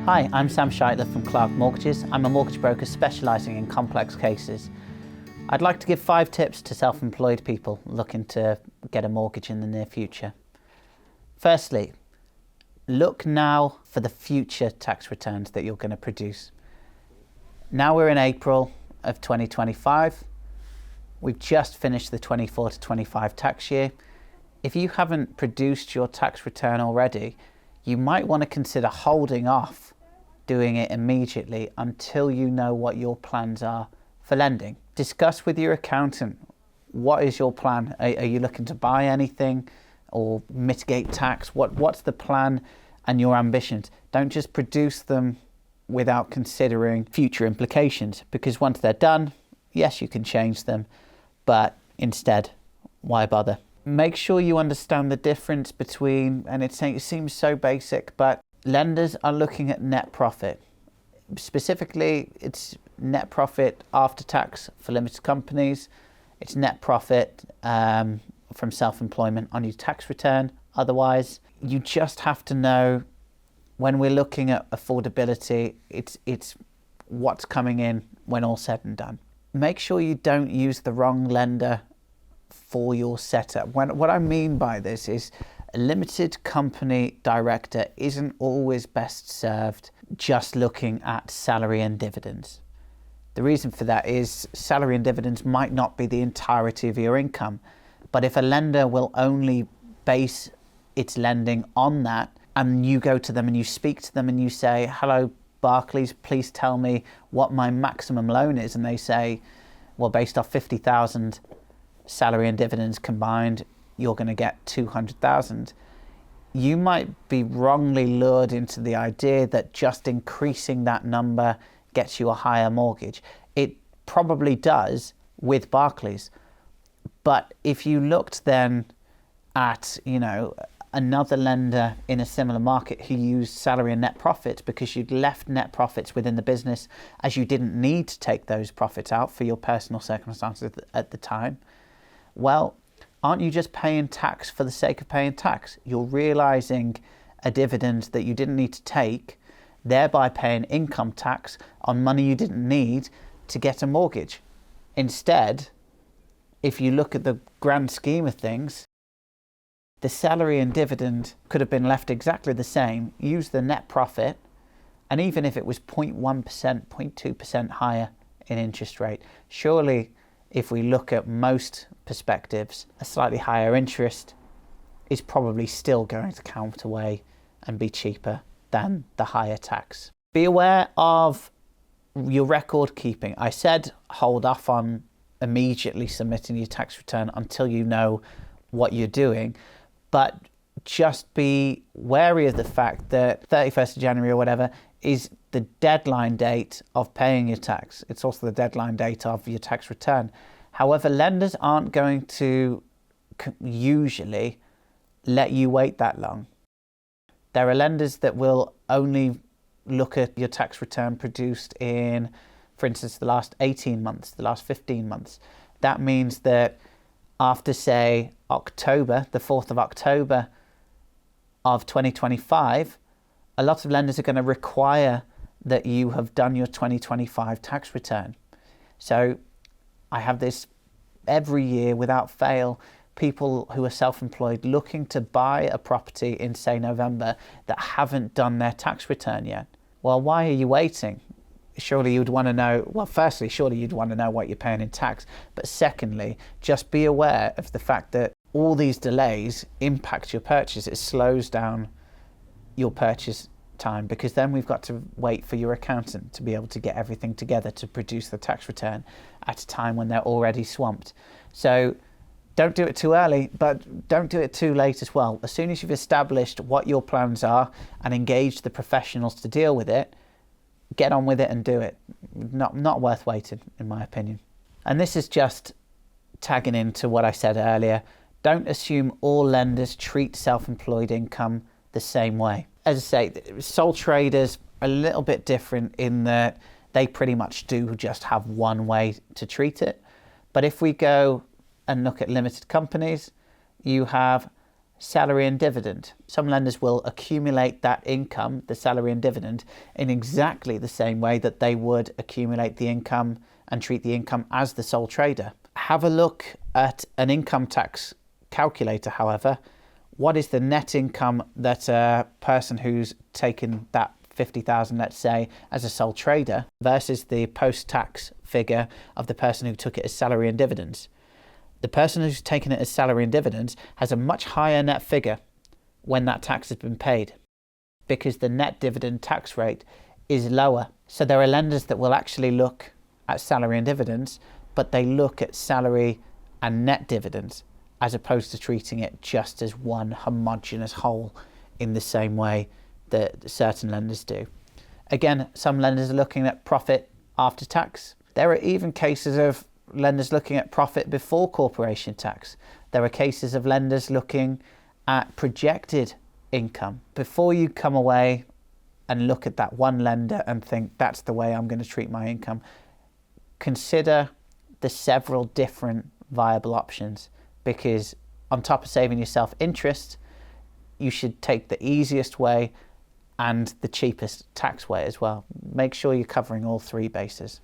Hi, I'm Sam Scheitler from Clark Mortgages. I'm a mortgage broker specialising in complex cases. I'd like to give 5 tips to self-employed people looking to get a mortgage in the near future. Firstly, look now for the future tax returns that you're going to produce. Now we're in April of 2025. We've just finished the 24 to 25 tax year. If you haven't produced your tax return already, you might want to consider holding off doing it immediately until you know what your plans are for lending. Discuss with your accountant, what is your plan? Are you looking to buy anything or mitigate tax? What's the plan and your ambitions? Don't just produce them without considering future implications, because once they're done, yes, you can change them, but instead, why bother? Make sure you understand the difference between, and it seems so basic, but lenders are looking at net profit. Specifically, it's net profit after tax for limited companies. It's net profit from self-employment on your tax return. Otherwise, you just have to know, when we're looking at affordability, it's what's coming in when all said and done. Make sure you don't use the wrong lender for your setup. What I mean by this is, a limited company director isn't always best served just looking at salary and dividends. The reason for that is salary and dividends might not be the entirety of your income, but if a lender will only base its lending on that, and you go to them and you speak to them and you say, "Hello Barclays, please tell me what my maximum loan is," and they say, "Well, based off 50,000 salary and dividends combined, you're going to get 200,000. You might be wrongly lured into the idea that just increasing that number gets you a higher mortgage. It probably does with Barclays. But if you looked then at, another lender in a similar market who used salary and net profits because you'd left net profits within the business as you didn't need to take those profits out for your personal circumstances at the time, well, aren't you just paying tax for the sake of paying tax? You're realising a dividend that you didn't need to take, thereby paying income tax on money you didn't need to get a mortgage. Instead, if you look at the grand scheme of things, the salary and dividend could have been left exactly the same, use the net profit, and even if it was 0.1%, 0.2% higher in interest rate, surely if we look at most perspectives, a slightly higher interest is probably still going to count away and be cheaper than the higher tax. Be aware of your record keeping. I said hold off on immediately submitting your tax return until you know what you're doing, but just be wary of the fact that 31st of January or whatever is the deadline date of paying your tax. It's also the deadline date of your tax return. However, lenders aren't going to usually let you wait that long. There are lenders that will only look at your tax return produced in, for instance, the last 18 months, the last 15 months. That means that after, say, October, the 4th of October of 2025, a lot of lenders are going to require that you have done your 2025 tax return. So I have this every year without fail, people who are self-employed looking to buy a property in, say, November that haven't done their tax return yet. Well, why are you waiting? Surely you'd want to know, well, firstly, surely you'd want to know what you're paying in tax. But secondly, just be aware of the fact that all these delays impact your purchase. It slows down your purchase time, because then we've got to wait for your accountant to be able to get everything together to produce the tax return at a time when they're already swamped. So don't do it too early, but don't do it too late as well. As soon as you've established what your plans are and engaged the professionals to deal with it, get on with it and do it. Not worth waiting, in my opinion. And this is just tagging into what I said earlier. Don't assume all lenders treat self-employed income the same way. As I say, sole traders are a little bit different in that they pretty much do just have one way to treat it. But if we go and look at limited companies, you have salary and dividend. Some lenders will accumulate that income, the salary and dividend, in exactly the same way that they would accumulate the income and treat the income as the sole trader. Have a look at an income tax calculator, however. What is the net income that a person who's taken that 50,000, let's say, as a sole trader versus the post-tax figure of the person who took it as salary and dividends? The person who's taken it as salary and dividends has a much higher net figure when that tax has been paid, because the net dividend tax rate is lower. So there are lenders that will actually look at salary and dividends, but they look at salary and net dividends as opposed to treating it just as one homogeneous whole in the same way that certain lenders do. Again, some lenders are looking at profit after tax. There are even cases of lenders looking at profit before corporation tax. There are cases of lenders looking at projected income. Before you come away and look at that one lender and think that's the way I'm going to treat my income, consider the several different viable options, because on top of saving yourself interest, you should take the easiest way and the cheapest tax way as well. Make sure you're covering all three bases.